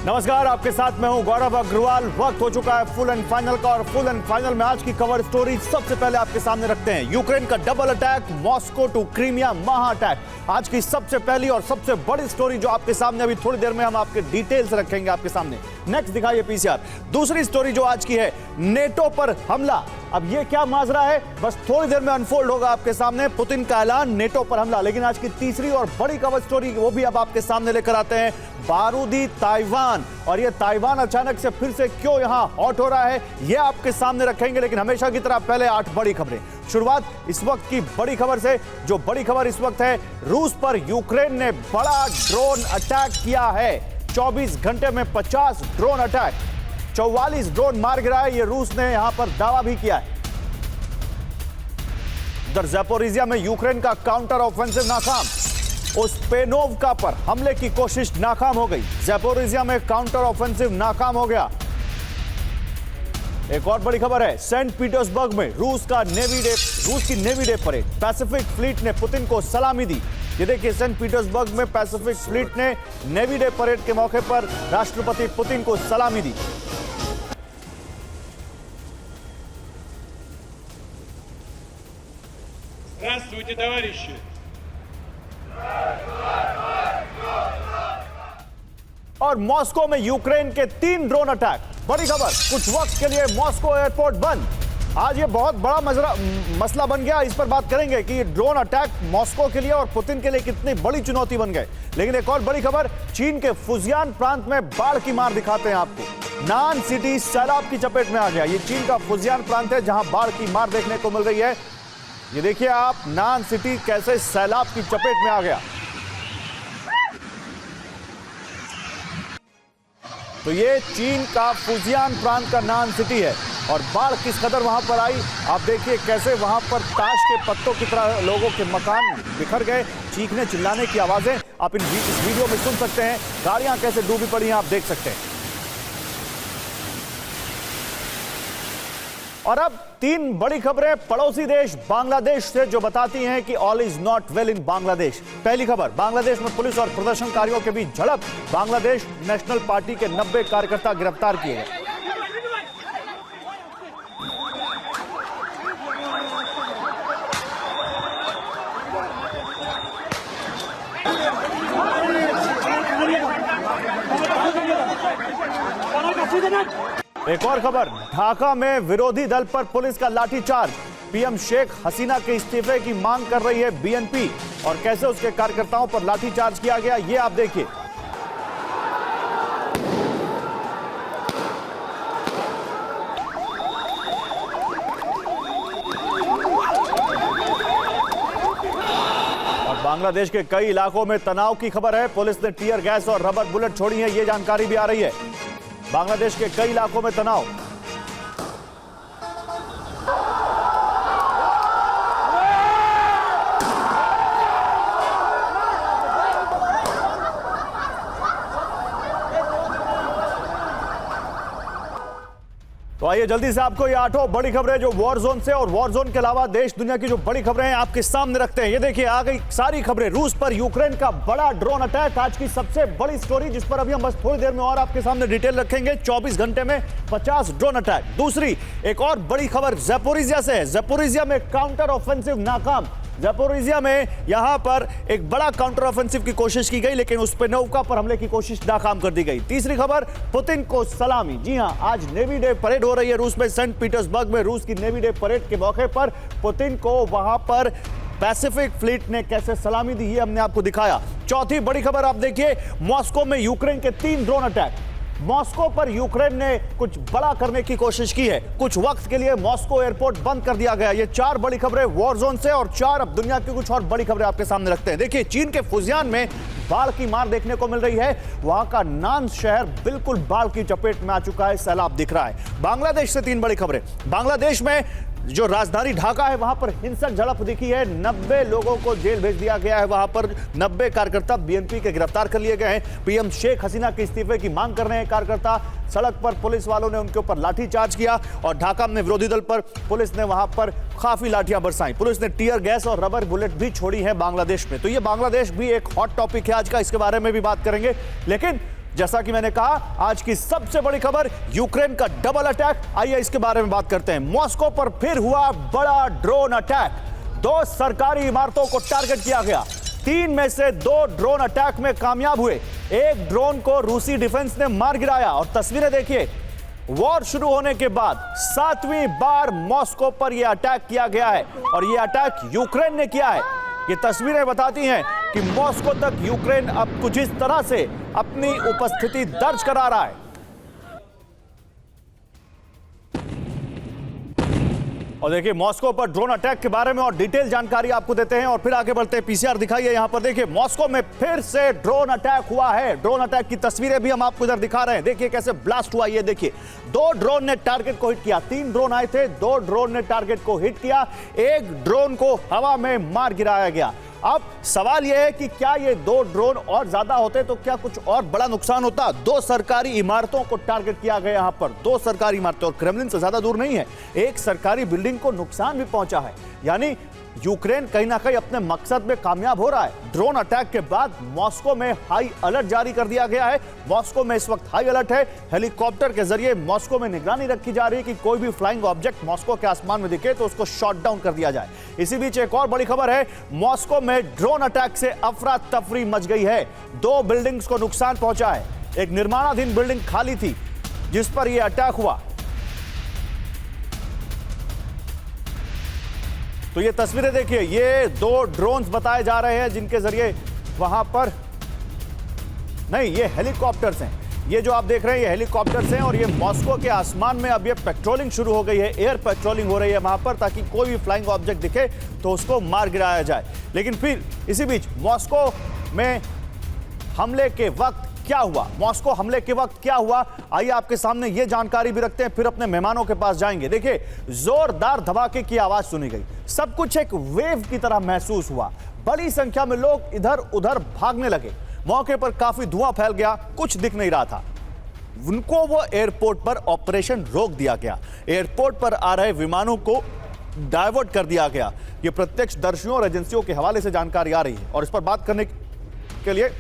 नमस्कार, आपके साथ मैं हूं गौरव अग्रवाल। वक्त हो चुका है फुल एंड फाइनल का और फुल एंड फाइनल में आज की कवर स्टोरी सबसे पहले आपके सामने रखते हैं। यूक्रेन का double attack, Moscow to Crimea महा अटैक, आज की सबसे पहली और सबसे बड़ी स्टोरी जो आपके सामने अभी थोड़ी देर में हम आपके डिटेल्स रखेंगे आपके सामने। नेक्स्ट दिखाइए पीसीआर। दूसरी स्टोरी जो आज की है, नेटो पर हमला। अब ये क्या माजरा है, बस थोड़ी देर में अनफोल्ड होगा आपके सामने। पुतिन का ऐलान, नेटो पर हमला। लेकिन आज की तीसरी और बड़ी कवर स्टोरी वो भी अब आपके सामने लेकर आते हैं, बारूदी ताइवान। और ये ताइवान अचानक से फिर से क्यों यहां हॉट हो रहा है, ये आपके सामने रखेंगे। लेकिन हमेशा की तरह पहले 8 बड़ी खबरें। शुरुआत इस वक्त की बड़ी खबर से। जो बड़ी खबर इस वक्त है, रूस पर यूक्रेन ने बड़ा ड्रोन अटैक किया है। 24 घंटे में 50 ड्रोन अटैक, 44 ड्रोन मार गिराए, ये रूस ने यहां पर दावा भी किया है। उधर ज़ैपोरिज़िया में यूक्रेन का काउंटर ऑफेंसिव नाकाम। ओस्पेनोव्का पर हमले की कोशिश नाकाम हो गई। ज़ैपोरिज़िया में काउंटर ऑफेंसिव नाकाम हो गया। एक और बड़ी खबर है, सेंट पीटर्सबर्ग में रूस की navy day parade. Pacific fleet ने पुतिन को सलामी दी। ये देखिए, सेंट पीटर्सबर्ग में पैसिफिक फ्लीट ने नेवी डे परेड के मौके पर राष्ट्रपति पुतिन को सलामी दी। Здравствуйте, товарищи! और मॉस्को में यूक्रेन के 3 ड्रोन अटैक। बड़ी खबर, कुछ वक्त के लिए मॉस्को एयरपोर्ट बंद। आज ये बहुत बड़ा मसला बन गया, इस पर बात करेंगे कि ड्रोन अटैक मॉस्को के लिए और पुतिन के लिए कितनी बड़ी चुनौती बन गए। लेकिन एक और बड़ी खबर, चीन के फुजियान प्रांत में बाढ़ की मार दिखाते हैं आपको। नान सिटी सैलाब की चपेट में आ गया। ये चीन का फुजियान प्रांत है जहां बाढ़ की मार देखने को मिल रही है। ये देखिए आप, नान सिटी कैसे सैलाब की चपेट में आ गया। तो ये चीन का फुजियान प्रांत का नान सिटी है और बाढ़ किस कदर वहां पर आई आप देखिए। कैसे वहां पर ताश के पत्तों की तरह लोगों के मकान बिखर गए। चीखने चिल्लाने की आवाजें आप इस वीडियो में सुन सकते हैं। गाड़ियां कैसे डूबी पड़ी हैं आप देख सकते हैं। और अब 3 बड़ी खबरें पड़ोसी देश बांग्लादेश से जो बताती हैं कि all is not well in Bangladesh. पहली खबर, बांग्लादेश में पुलिस और प्रदर्शनकारियों के बीच झड़प। बांग्लादेश नेशनल पार्टी के 90 कार्यकर्ता गिरफ्तार किए गए। एक और खबर, ढाका में विरोधी दल पर पुलिस का लाठीचार्ज। पीएम शेख हसीना के इस्तीफे की मांग कर रही है बीएनपी और कैसे उसके कार्यकर्ताओं पर लाठीचार्ज किया गया ये आप देखिए। और बांग्लादेश के कई इलाकों में तनाव की खबर है। पुलिस ने टीयर गैस और रबर बुलेट छोड़ी है, ये जानकारी भी आ रही है। बांग्लादेश के कई इलाकों में तनाव। तो आइए जल्दी से आपको ये 8 बड़ी खबरें जो वॉर जोन से और वॉर जोन के अलावा देश दुनिया की जो बड़ी खबरें हैं आपके सामने रखते हैं। ये देखिए, आ गई सारी खबरें। रूस पर यूक्रेन का बड़ा ड्रोन अटैक, आज की सबसे बड़ी स्टोरी जिस पर अभी हम बस थोड़ी देर में और आपके सामने डिटेल रखेंगे। 24 घंटे में 50 ड्रोन अटैक। दूसरी एक और बड़ी खबर ज़ैपोरिज़िया से है। ज़ैपोरिज़िया में काउंटर ऑफेंसिव नाकाम। ज़ैपोरिज़िया में यहां पर एक बड़ा काउंटर ऑफेंसिव की कोशिश की गई लेकिन ओस्पेनोव्का पर हमले की कोशिश नाकाम कर दी गई। तीसरी खबर, पुतिन को सलामी। जी हां, आज नेवी डे परेड हो रही है रूस में। सेंट पीटर्सबर्ग में रूस की नेवी डे परेड के मौके पर पुतिन को वहां पर पैसिफिक फ्लीट ने कैसे सलामी दी ये हमने आपको दिखाया। चौथी बड़ी खबर आप देखिए, मॉस्को में यूक्रेन के 3 ड्रोन अटैक। मॉस्को पर यूक्रेन ने कुछ बड़ा करने की कोशिश की है। कुछ वक्त के लिए मॉस्को एयरपोर्ट बंद कर दिया गया। ये 4 बड़ी खबरें वॉर जोन से और 4 अब दुनिया की कुछ और बड़ी खबरें आपके सामने रखते हैं। देखिए, चीन के फुजियान में बाढ़ की मार देखने को मिल रही है। वहां का नान शहर बिल्कुल बाढ़ की चपेट में आ चुका है, सैलाब दिख रहा है। बांग्लादेश से 3 बड़ी खबरें। बांग्लादेश में जो राजधानी ढाका है वहां पर हिंसक झड़प दिखी है। 90 लोगों को जेल भेज दिया गया है। वहां पर 90 कार्यकर्ता बीएनपी के गिरफ्तार कर लिए गए हैं। पीएम शेख हसीना के इस्तीफे की मांग कर रहे हैं कार्यकर्ता। सड़क पर पुलिस वालों ने उनके ऊपर लाठीचार्ज किया और ढाका में विरोधी दल पर पुलिस ने वहां पर काफी लाठियां बरसाई। पुलिस ने टीयर गैस और रबर बुलेट भी छोड़ी है बांग्लादेश में। तो ये बांग्लादेश भी एक हॉट टॉपिक है आज का, इसके बारे में भी बात करेंगे। लेकिन जैसा कि मैंने कहा, आज की सबसे बड़ी खबर यूक्रेन का डबल अटैक। आइए इसके बारे में बात करते हैं। मॉस्को पर फिर हुआ बड़ा ड्रोन अटैक। 2 सरकारी इमारतों को टारगेट किया गया। 3 में से 2 ड्रोन अटैक में कामयाब हुए। एक ड्रोन को रूसी डिफेंस ने मार गिराया। और तस्वीरें देखिए, वॉर शुरू होने के बाद 7वीं बार मॉस्को पर यह अटैक किया गया है और यह अटैक यूक्रेन ने किया है। ये तस्वीरें बताती हैं कि मॉस्को तक यूक्रेन अब कुछ इस तरह से अपनी उपस्थिति दर्ज करा रहा है। और देखिए, मॉस्को पर ड्रोन अटैक के बारे में और डिटेल जानकारी आपको देते हैं और फिर आगे बढ़ते हैं। पीसीआर दिखाइए। यहां पर देखिए, मॉस्को में फिर से ड्रोन अटैक हुआ है। ड्रोन अटैक की तस्वीरें भी हम आपको इधर दिखा रहे हैं। देखिए कैसे ब्लास्ट हुआ। ये देखिए, 2 ड्रोन ने टारगेट को हिट किया। 3 ड्रोन आए थे, 2 ड्रोन ने टारगेट को हिट किया। एक ड्रोन को हवा में मार गिराया गया। अब सवाल यह है कि क्या ये 2 ड्रोन और ज्यादा होते तो क्या कुछ और बड़ा नुकसान होता। 2 सरकारी इमारतों को टारगेट किया गया। यहां पर 2 सरकारी इमारतें और क्रेमलिन से ज्यादा दूर नहीं है। एक सरकारी बिल्डिंग को नुकसान भी पहुंचा है। यानी यूक्रेन कहीं ना कहीं अपने मकसद में कामयाब हो रहा है। ड्रोन अटैक के बाद मॉस्को में हाई अलर्ट जारी कर दिया गया है। मॉस्को में इस वक्त हाई अलर्ट है। हेलीकॉप्टर के जरिए मॉस्को में निगरानी रखी जा रही है कि कोई भी फ्लाइंग ऑब्जेक्ट मॉस्को के आसमान में दिखे तो उसको शॉट डाउन कर दिया जाए। इसी बीच एक और बड़ी खबर है, मॉस्को में ड्रोन अटैक से अफरा तफरी मच गई है। 2 बिल्डिंग्स को नुकसान पहुंचा है। एक निर्माणाधीन बिल्डिंग खाली थी जिस पर यह अटैक हुआ। तो ये तस्वीरें देखिए, ये 2 ड्रोन्स बताए जा रहे हैं जिनके जरिए वहां पर, नहीं ये हेलीकॉप्टर्स हैं। ये जो आप देख रहे हैं ये हेलीकॉप्टर्स हैं और ये मॉस्को के आसमान में अब ये पेट्रोलिंग शुरू हो गई है। एयर पेट्रोलिंग हो रही है वहां पर ताकि कोई भी फ्लाइंग ऑब्जेक्ट दिखे तो उसको मार गिराया जाए। लेकिन फिर इसी बीच मॉस्को में हमले के वक्त क्या हुआ, मॉस्को हमले के वक्त क्या हुआ, आइए आपके सामने ये जानकारी भी रखते हैं, फिर अपने मेहमानों के पास जाएंगे। देखिए, जोरदार धमाके की आवाज सुनी गई। सब कुछ एक वेव की तरह महसूस हुआ। बड़ी संख्या में लोग इधर उधर भागने लगे। मौके पर काफी धुआं फैल गया, कुछ दिख नहीं रहा था। उनको वो एयरपोर्ट पर ऑपरेशन रोक दिया गया। एयरपोर्ट पर आ रहे विमानों को डायवर्ट कर दिया गया। ये प्रत्यक्षदर्शियों और एजेंसियों के हवाले से जानकारी आ रही है और इस पर बात करने के लिए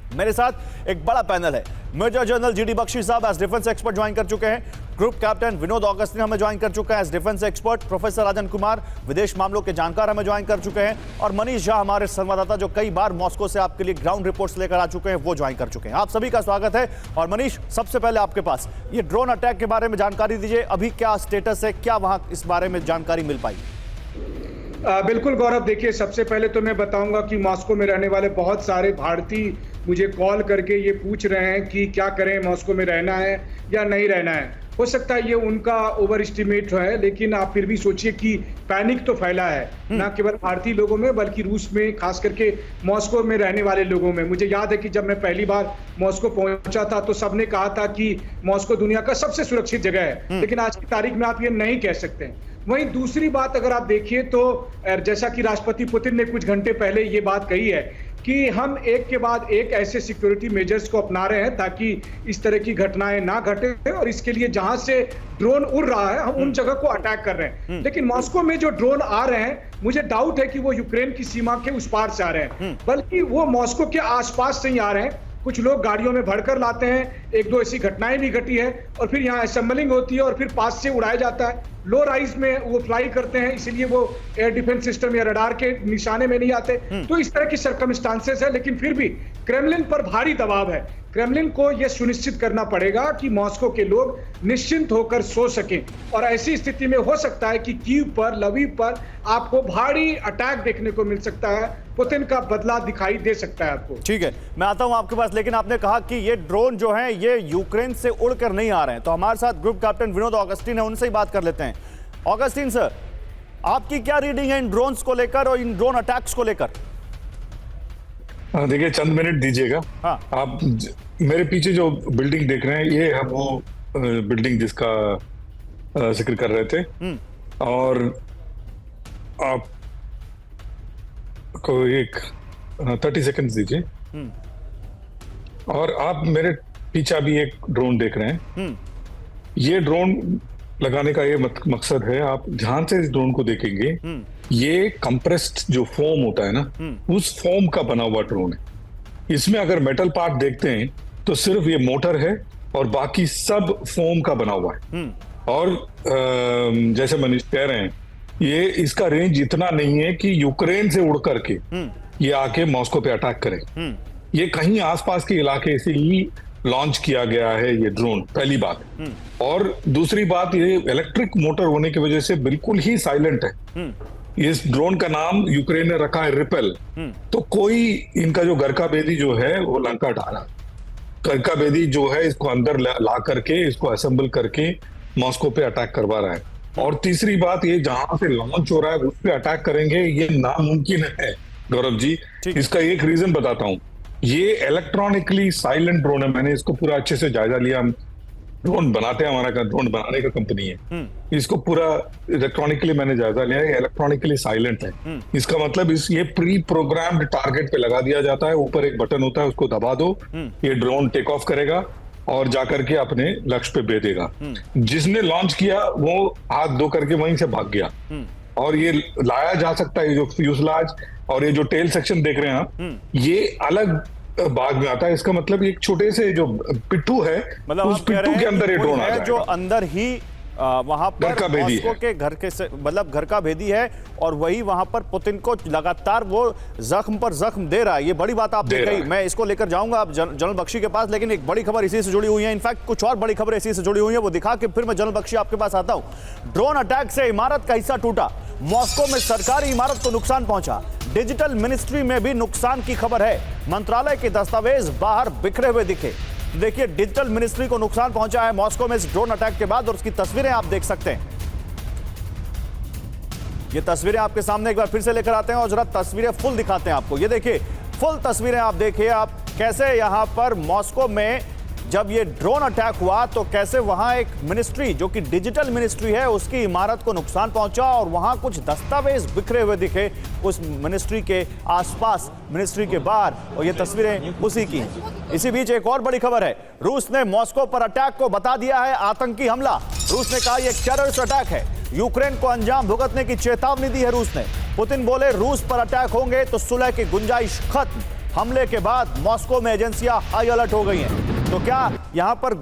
मेरे साथ एक बड़ा पैनल है। मेजर जनरल जीडी बख्शी साहब एज डिफेंस एक्सपर्ट ज्वाइन कर चुके हैं। ग्रुप कैप्टन विनोद ऑगस्टिन हमें ज्वाइन कर चुका है as defence expert. Professor Rajan Kumar विदेश मामलों के जानकार हमें ज्वाइन कर चुके हैं। और मनीष झा हमारे संवाददाता जो कई बार मॉस्को से आपके लिए ग्राउंड रिपोर्ट्स लेकर आ चुके हैं, वो ज्वाइन कर चुके हैं। आप सभी का स्वागत है। और मनीष, सबसे पहले आपके पास ये ड्रोन अटैक के बारे में जानकारी दीजिए। अभी क्या स्टेटस है, क्या वहां इस बारे में जानकारी मिल पाई? बिल्कुल गौरव, देखिए सबसे पहले तो मैं बताऊंगा कि मॉस्को में रहने वाले बहुत सारे भारतीय मुझे कॉल करके ये पूछ रहे हैं कि क्या करें, मॉस्को में रहना है या नहीं रहना है। हो सकता है ये उनका ओवर एस्टिमेट है, लेकिन आप फिर भी सोचिए कि पैनिक तो फैला है ना केवल भारतीय लोगों में बल्कि रूस में, खास करके मॉस्को में रहने वाले लोगों में। मुझे याद है कि जब मैं पहली बार मॉस्को पहुंचा था तो सबने कहा था कि मॉस्को दुनिया का सबसे सुरक्षित जगह है, लेकिन आज की तारीख में आप ये नहीं कह सकते। वहीं दूसरी बात अगर आप देखिए तो जैसा कि राष्ट्रपति पुतिन ने कुछ घंटे पहले ये बात कही है कि हम एक के बाद एक ऐसे सिक्योरिटी मेजर्स को अपना रहे हैं ताकि इस तरह की घटनाएं ना घटे, और इसके लिए जहां से ड्रोन उड़ रहा है हम उन जगह को अटैक कर रहे हैं। लेकिन मॉस्को में जो ड्रोन आ रहे हैं, मुझे डाउट है कि वो यूक्रेन की सीमा के उस पार से आ रहे हैं, बल्कि वो मॉस्को के आसपास से ही आ रहे हैं। कुछ लोग गाड़ियों में भरकर लाते हैं, 1-2 ऐसी घटनाएं भी घटी है और फिर यहाँ असेंबलिंग होती है और फिर पास से उड़ाया जाता है। लो राइज में वो फ्लाई करते हैं, इसीलिए वो एयर डिफेंस सिस्टम या रडार के निशाने में नहीं आते। तो इस तरह की सर्कमस्टांसेस है, लेकिन फिर भी क्रेमलिन पर भारी दबाव है। क्रेमलिन को यह सुनिश्चित करना पड़ेगा कि मॉस्को के लोग निश्चिंत होकर सो सकें, और ऐसी स्थिति में हो सकता है कि कीव पर, लवीव पर आपको भारी अटैक देखने को मिल सकता है। पुतिन का बदला दिखाई दे सकता है आपको। ठीक है, मैं आता हूं आपके पास, लेकिन आपने कहा कि ये ड्रोन जो हैं ये यूक्रेन से उड़कर नहीं आ रहे हैं, तो हमारे साथ ग्रुप कैप्टन विनोद ऑगस्टिन है, उनसे ही बात कर लेते हैं। ऑगस्टिन सर, आपकी क्या रीडिंग है इन ड्रोन्स को लेकर और इन ड्रोन अटैक्स को लेकर? देखिए, चंद मिनट दीजिएगा। हाँ। आप मेरे पीछे जो बिल्डिंग देख रहे हैं, ये है वो बिल्डिंग जिसका जिक्र कर रहे थे, और आप को एक 30 सेकंड्स दीजिए। और आप मेरे पीछे भी एक ड्रोन देख रहे हैं। ये ड्रोन लगाने का ये मकसद है, आप ध्यान से इस ड्रोन को देखेंगे, ये कंप्रेस्ड जो फोम होता है ना, उस फोम का बना हुआ ड्रोन है। इसमें अगर मेटल पार्ट देखते हैं तो सिर्फ ये मोटर है और बाकी सब फोम का बना हुआ है। और जैसे मनीष कह रहे हैं, ये इसका रेंज इतना नहीं है कि यूक्रेन से उड़ करके ये आके मॉस्को पे अटैक करे। ये कहीं आसपास के इलाके से ही लॉन्च किया गया है ये ड्रोन, पहली बात। और दूसरी बात, ये इलेक्ट्रिक मोटर होने की वजह से बिल्कुल ही साइलेंट है। इस ड्रोन का नाम यूक्रेन ने रखा है रिपेल। तो कोई इनका जो गर्काबेदी जो है वो लंका ढाला, गर्काबेदी जो है इसको अंदर ला करके, इसको असेंबल करके मॉस्को पे अटैक करवा रहा है। और तीसरी बात, ये जहां से लॉन्च हो रहा है उस पे अटैक करेंगे, ये नामुमकिन है गौरव जी। इसका एक रीजन बताता हूं, ये इलेक्ट्रॉनिकली साइलेंट ड्रोन है। मैंने इसको पूरा अच्छे से जायजा लिया। हम ड्रोन बनाते हैं, हमारा ड्रोन बनाने का कंपनी है। इसको पूरा इलेक्ट्रॉनिकली मैंने जायजा लिया है, इलेक्ट्रॉनिकली साइलेंट है। इसका मतलब ये प्री प्रोग्राम्ड टारगेट पे लगा दिया जाता है। ऊपर एक बटन होता है, उसको दबा दो, ये ड्रोन टेक ऑफ करेगा और जाकर के अपने लक्ष्य पे भेजेगा। जिसने लॉन्च किया वो हाथ धो करके वहीं से भाग गया। और ये लाया जा सकता है, जो फ्यूजलाज और ये जो टेल सेक्शन देख रहे हैं आप, ये अलग बाग में आता है। इसका मतलब एक छोटे से जो पिट्ठू है, मतलब उस पिट्ठू के अंदर ये ड्रोन आ जाएगा, जो अंदर ही वहां पर मॉस्को के घर के मतलब घर का भेदी है, और वही वहां पर पुतिन को लगातार वो जख्म पर जख्म दे रहा है। ये बड़ी बात आपने कही, मैं इसको लेकर जाऊंगा अब जनरल बख्शी के पास, लेकिन एक बड़ी खबर इसी से जुड़ी हुई है। इनफैक्ट कुछ और बड़ी खबरें इसी से जुड़ी हुई है, वो दिखा के फिर मैं जनरल बख्शी आपके पास आता हूं। ड्रोन अटैक से इमारत का हिस्सा टूटा, मॉस्को में सरकारी इमारत को नुकसान पहुंचा, डिजिटल मिनिस्ट्री में भी नुकसान की खबर है। मंत्रालय के दस्तावेज बाहर बिखरे हुए दिखे। देखिए, डिजिटल मिनिस्ट्री को नुकसान पहुंचा है मॉस्को में इस ड्रोन अटैक के बाद, और उसकी तस्वीरें आप देख सकते हैं। ये तस्वीरें आपके सामने एक बार फिर से लेकर आते हैं और जरा तस्वीरें फुल दिखाते हैं आपको। ये देखिए, फुल तस्वीरें आप देखिए, आप कैसे यहां पर मॉस्को में जब ये ड्रोन अटैक हुआ तो कैसे वहां एक मिनिस्ट्री जो कि डिजिटल मिनिस्ट्री है उसकी इमारत को नुकसान पहुंचा, और वहां कुछ दस्तावेज बिखरे हुए दिखे उस मिनिस्ट्री के आसपास, मिनिस्ट्री के बाहर, और ये तस्वीरें उसी की हैं। इसी बीच एक और बड़ी खबर है, रूस ने मॉस्को पर अटैक को बता दिया है आतंकी हमला। रूस ने कहा यह टेररिस्ट अटैक है, यूक्रेन को अंजाम भुगतने की चेतावनी दी है रूस ने। पुतिन बोले रूस पर अटैक होंगे तो सुलह की गुंजाइश खत्म। हमले के बाद मॉस्को में एजेंसियां हाई अलर्ट हो गई हैं। तो क्या यहां पर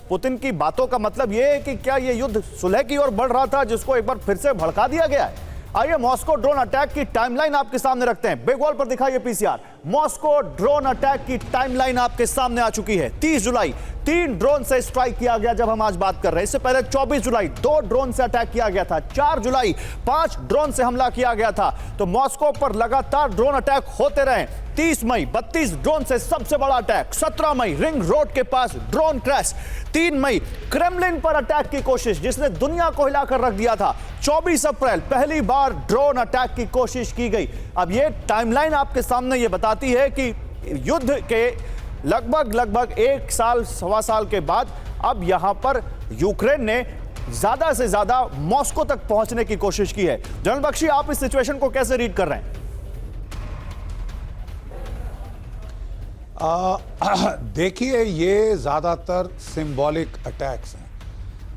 पुतिन की बातों का मतलब यह है कि क्या यह युद्ध सुलह की ओर बढ़ रहा था, जिसको एक बार फिर से भड़का दिया गया है? आइए मॉस्को ड्रोन अटैक की टाइमलाइन आपके सामने रखते हैं। बिग वॉल पर दिखाइए पीसीआर। मॉस्को ड्रोन अटैक की टाइमलाइन आपके सामने आ चुकी है। 30 जुलाई 3 ड्रोन से स्ट्राइक किया गया जब हम आज बात कर रहे हैं। इससे पहले 24 जुलाई 2 ड्रोन से अटैक किया गया था। 4 जुलाई 5 ड्रोन से हमला किया गया था। तो मॉस्को पर लगातार ड्रोन अटैक होते रहे। 30 मई 32 ड्रोन से सबसे बड़ा अटैक। 17 मई रिंग रोड के पास ड्रोन क्रैश। 3 मई क्रेमलिन पर अटैक की कोशिश जिसने दुनिया को हिलाकर रख दिया था। 24 अप्रैल पहली बार ड्रोन अटैक की कोशिश की गई। अब यह टाइमलाइन आपके सामने यह बताती है कि युद्ध के लगभग 1 साल सवा साल के बाद अब यहां पर यूक्रेन ने ज्यादा से ज्यादा मॉस्को तक पहुंचने की कोशिश की है। जनरल बख्शी, आप इस सिचुएशन को कैसे रीड कर रहे हैं? देखिए, ये ज़्यादातर सिंबॉलिक अटैक्स हैं।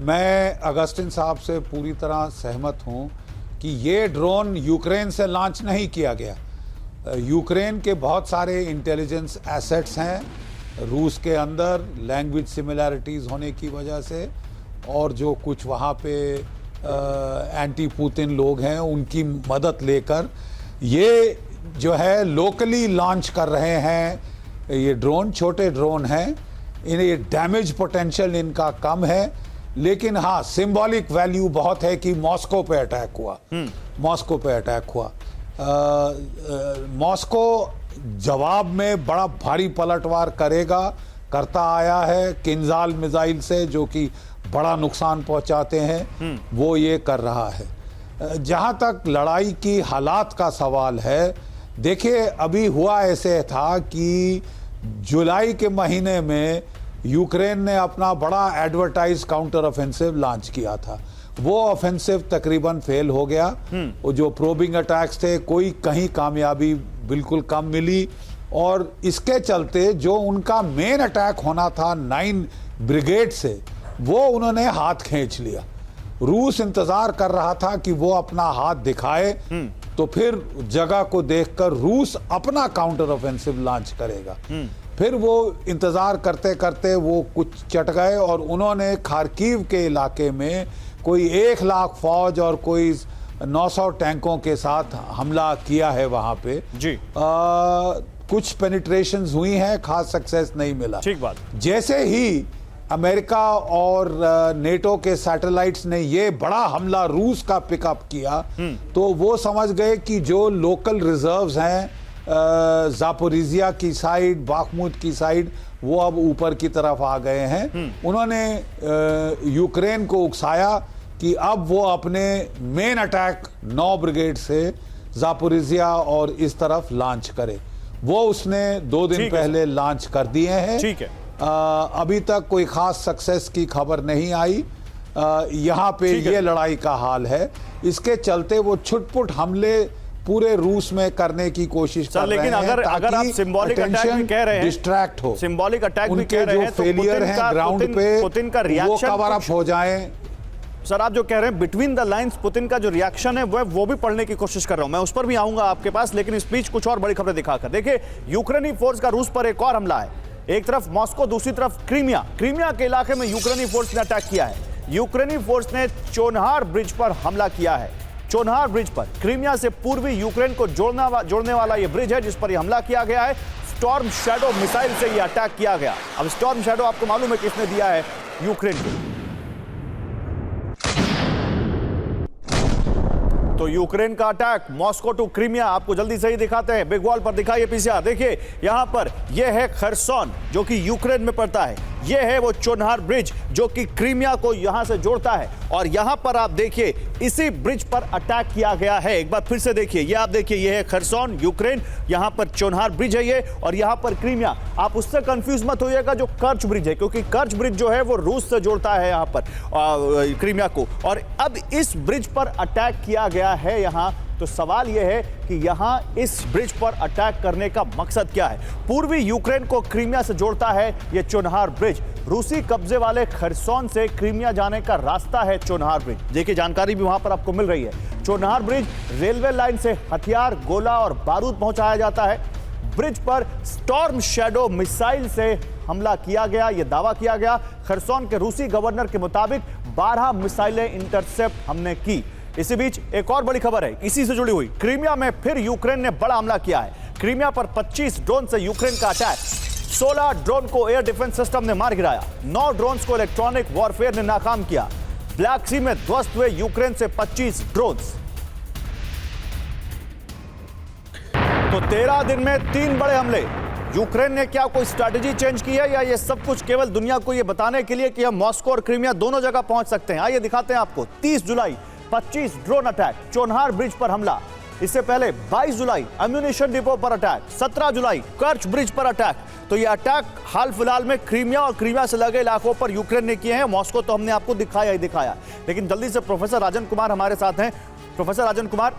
मैं अगस्टिन साहब से पूरी तरह सहमत हूं कि ये ड्रोन यूक्रेन से लॉन्च नहीं किया गया। यूक्रेन के बहुत सारे इंटेलिजेंस एसेट्स हैं रूस के अंदर, लैंग्वेज सिमिलैरिटीज़ होने की वजह से, और जो कुछ वहाँ पे एंटी पुतिन लोग हैं उनकी मदद लेकर ये जो है लोकली लॉन्च कर रहे हैं। ये ड्रोन छोटे ड्रोन हैं, इन्हें डैमेज पोटेंशियल इनका कम है, लेकिन हाँ सिंबॉलिक वैल्यू बहुत है कि मॉस्को पे अटैक हुआ। मॉस्को पे अटैक हुआ। मॉस्को जवाब में बड़ा भारी पलटवार करता आया है। किंजाल मिसाइल से, जो कि बड़ा नुकसान पहुंचाते हैं, वो ये कर रहा है। जहां तक लड़ाई की हालात का सवाल है, देखिए अभी हुआ ऐसे था कि जुलाई के महीने में यूक्रेन ने अपना बड़ा एडवर्टाइज काउंटर ऑफेंसिव लॉन्च किया था। वो ऑफेंसिव तकरीबन फेल हो गया। वो जो प्रोबिंग अटैक्स थे, कोई कहीं कामयाबी बिल्कुल कम मिली, और इसके चलते जो उनका मेन अटैक होना था 9 ब्रिगेड से, वो उन्होंने हाथ खींच लिया। रूस इंतजार कर रहा था कि वो अपना हाथ दिखाए तो फिर जगह को देखकर रूस अपना काउंटर ऑफेंसिव लॉन्च करेगा। फिर वो इंतजार करते करते वो कुछ चट गए और उन्होंने खार्किव के इलाके में कोई 1 लाख फौज और कोई 900 टैंकों के साथ हमला किया है वहां पे जी। कुछ पेनिट्रेशंस हुई हैं, खास सक्सेस नहीं मिला। ठीक बात। जैसे ही अमेरिका और नेटो के सैटेलाइट्स ने ये बड़ा हमला रूस का पिकअप किया तो वो समझ गए कि जो लोकल रिजर्व्स हैं जापोरिजिया की साइड, बाखमुत की साइड, वो अब ऊपर की तरफ आ गए हैं। उन्होंने यूक्रेन को उकसाया कि अब वो अपने मेन अटैक 9 ब्रिगेड से जापोरिजिया और इस तरफ लॉन्च करे। वो उसने 2 दिन पहले लॉन्च कर दिए हैं। ठीक है। अभी तक कोई खास सक्सेस की खबर नहीं आई। यहाँ पे ये लड़ाई का हाल है। इसके चलते वो छुटपुट हमले पूरे रूस में करने की कोशिश कर रहे हैं। लेकिन अगर आप सिंबॉलिक अटैक भी कह रहे हैं, डिस्ट्रैक्ट हो, सिंबॉलिक अटैक भी उनके कह रहे जो हैं, तो फेलियर हैं ग्राउंड पे पुतिन का वो रिएक्शन कवर अप हो जाए। सर आप जो कह रहे हैं बिटवीन द लाइंस पुतिन का जो रिएक्शन है वो भी पढ़ने की कोशिश कर रहा हूं मैं, उस पर भी आऊंगा आपके पास, लेकिन इस बीच कुछ और बड़ी खबरें दिखाकर देखिए। यूक्रेनी फोर्स का रूस पर एक और हमला है। एक तरफ मॉस्को, दूसरी तरफ क्रीमिया के इलाके में यूक्रेनी फोर्स ने अटैक किया है। यूक्रेनी फोर्स ने चोनहार ब्रिज पर हमला किया है। चोनहार ब्रिज पर, क्रीमिया से पूर्वी यूक्रेन को जोड़ने वाला यह ब्रिज है जिस पर यह हमला किया गया है। स्टॉर्म शैडो मिसाइल से यह अटैक किया गया। अब स्टॉर्म शैडो आपको मालूम है किसने दिया है? यूक्रेन को। तो यूक्रेन का अटैक मॉस्को टू क्रीमिया आपको जल्दी से ही दिखाते हैं। बिग वॉल पर दिखाइए पीसीआर। देखिए यहां पर यह है खरसोन जो कि यूक्रेन में पड़ता है। यह है वो चोनहार ब्रिज जो कि क्रीमिया को यहां से जोड़ता है। और यहां पर आप देखिए इसी ब्रिज पर अटैक किया गया है। एक बार फिर से देखिए, यह आप देखिए, यह है खरसोन यूक्रेन, यहां पर चोनहार ब्रिज है ये, और यहां पर क्रीमिया। आप उससे कंफ्यूज मत होइएगा जो कर्च ब्रिज है, क्योंकि कर्च ब्रिज जो है वो रूस से जोड़ता है यहां पर क्रीमिया को। और अब इस ब्रिज पर अटैक किया गया है यहां। तो सवाल यह है कि यहां इस ब्रिज पर अटैक करने का मकसद क्या है? पूर्वी यूक्रेन को क्रीमिया से जोड़ता है यह चोनहार ब्रिज। रूसी कब्जे वाले खरसोन से क्रीमिया जाने का रास्ता है चोनहार ब्रिज। देखिए जानकारी भी वहां पर आपको मिल रही है। चोनहार ब्रिज रेलवे लाइन से हथियार, गोला और बारूद पहुंचाया जाता है। ब्रिज पर स्टॉर्म शैडो मिसाइल से हमला किया गया, यह दावा किया गया। खरसोन के रूसी गवर्नर के मुताबिक 12 मिसाइलें इंटरसेप्ट हमने की। इसी बीच एक और बड़ी खबर है इसी से जुड़ी हुई। क्रीमिया में फिर यूक्रेन ने बड़ा हमला किया है। क्रीमिया पर 25 ड्रोन से यूक्रेन का अटैक। 16 ड्रोन को एयर डिफेंस सिस्टम ने मार गिराया। 9 ड्रोन्स को इलेक्ट्रॉनिक वॉरफेयर ने नाकाम किया। ब्लैक सी में ध्वस्त हुए यूक्रेन से 25 ड्रोन्स। तो 13 दिन में 3 बड़े हमले। यूक्रेन ने क्या कोई स्ट्रैटेजी चेंज की है या ये सब कुछ केवल दुनिया को ये बताने के लिए कि हम मॉस्को और क्रीमिया दोनों जगह पहुंच सकते हैं? आइए दिखाते हैं आपको। 30 जुलाई 25 ड्रोन अटैक, चोनहार ब्रिज पर हमला। इससे पहले 22 जुलाई अम्यूनिशन डिपो पर अटैक, 17 जुलाई कर्च ब्रिज पर अटैक। तो यह अटैक हाल फिलहाल में क्रीमिया और क्रीमिया से लगे इलाकों पर यूक्रेन ने किए हैं। मॉस्को तो हमने आपको दिखाया ही दिखाया। लेकिन जल्दी से प्रोफेसर राजन कुमार हमारे साथ हैं। प्रोफेसर राजन कुमार,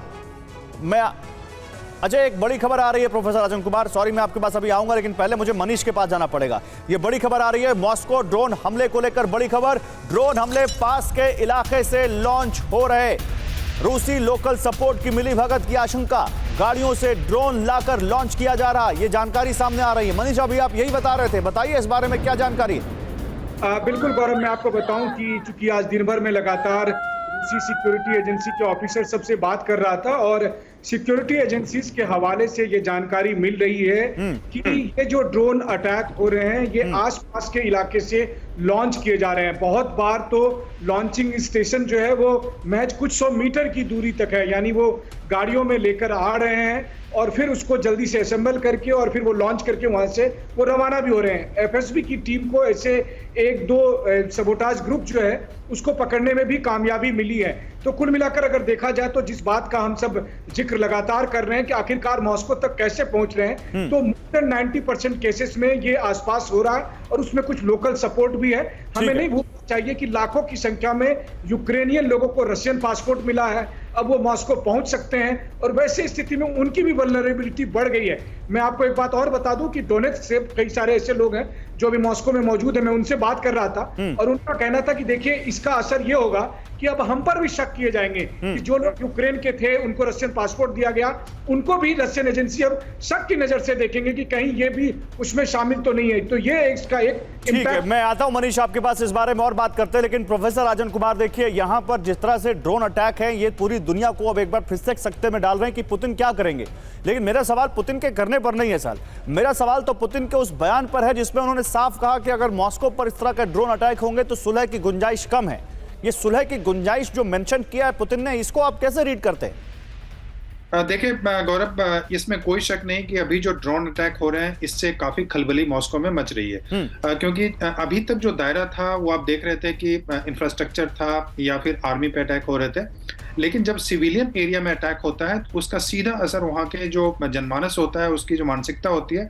अच्छा एक बड़ी खबर आ रही है प्रोफेसर राजन कुमार, सॉरी मैं आपके पास अभी आऊंगा, लेकिन पहले मुझे मनीष के पास जाना पड़ेगा। ये बड़ी खबर आ रही है मॉस्को ड्रोन हमले को लेकर। बड़ी खबर, ड्रोन हमले पास के इलाके से लॉन्च हो रहे। रूसी लोकल सपोर्ट की मिलीभगत की आशंका, गाड़ियों से ड्रोन लाकर लॉन्च किया जा रहा, ये जानकारी सामने आ रही है। मनीष अभी आप यही बता रहे थे, बताइए इस बारे में क्या जानकारी है? बिल्कुल गौरव, मैं आपको बताऊं कि चूंकि आज दिन भर में लगातार रूसी सिक्योरिटी एजेंसी के ऑफिसर सबसे बात कर रहा था और सिक्योरिटी एजेंसीज के हवाले से ये जानकारी मिल रही है कि ये जो ड्रोन अटैक हो रहे हैं ये आसपास के इलाके से लॉन्च किए जा रहे हैं। बहुत बार तो लॉन्चिंग स्टेशन जो है वो महज कुछ 100 मीटर की दूरी तक है, यानी वो गाड़ियों में लेकर आ रहे हैं और फिर उसको जल्दी से असेंबल करके और फिर वो लॉन्च करके वहां से वो रवाना भी हो रहे हैं। एफएसबी की टीम को ऐसे 1-2 सबोटाज ग्रुप जो है उसको पकड़ने में भी कामयाबी मिली है। तो कुल मिलाकर अगर देखा जाए तो जिस बात का हम सब जिक्र लगातार कर रहे हैं कि आखिरकार मॉस्को तक कैसे पहुंच रहे हैं, तो मोर देन 90% केसेस में ये आसपास हो रहा है और उसमें कुछ लोकल सपोर्ट भी है। हमें नहीं भूलना चाहिए कि लाखों की संख्या में यूक्रेनियन लोगों को रशियन पासपोर्ट मिला है, अब वो मॉस्को पहुंच सकते हैं और वैसे स्थिति में उनकी भी वल्नरेबिलिटी बढ़ गई है। मैं आपको एक बात और बता दूं कि डोनेट्स्क से कई सारे ऐसे लोग हैं जो अभी मॉस्को में मौजूद है, मैं उनसे बात कर रहा था और उनका कहना था कि देखिए इसका असर ये होगा कि अब हम पर भी शक किए जाएंगे कि जो लोग यूक्रेन के थे उनको रशियन पासपोर्ट दिया गया, उनको भी रशियन एजेंसी अब शक की नजर से देखेंगे कि कहीं ये भी उसमें शामिल तो नहीं है। तो ये इसका एक ठीक है, मैं आता हूं मनीष आपके पास, इस बारे में और बात करते हैं। लेकिन प्रोफेसर राजन कुमार, देखिए यहां पर जिस तरह से ड्रोन अटैक है ये पूरी दुनिया को अब एक बार फिर से सकते में डाल रहे हैं कि पुतिन क्या करेंगे। लेकिन मेरा सवाल पुतिन के करने पर नहीं है साल, मेरा सवाल तो पुतिन के उस बयान पर है जिसमें उन्होंने साफ कहा कि अगर मॉस्को पर इस तरह के ड्रोन अटैक होंगे तो सुलह की गुंजाइश कम है। ये सुलह की गुंजाइश जो मेंशन किया है पुतिन ने, इसको आप कैसे रीड करते हैं? देखिए गौरव, इसमें कोई शक नहीं कि अभी जो ड्रोन अटैक हो रहे हैं इससे काफी खलबली मॉस्को में मच रही है। क्योंकि अभी तक जो दायरा था वो आप देख रहे थे कि इंफ्रास्ट्रक्चर था या फिर आर्मी पे अटैक हो रहे थे, लेकिन जब सिविलियन एरिया में अटैक होता है तो उसका सीधा असर वहाँ के जो जनमानस होता है, उसकी जो मानसिकता होती है,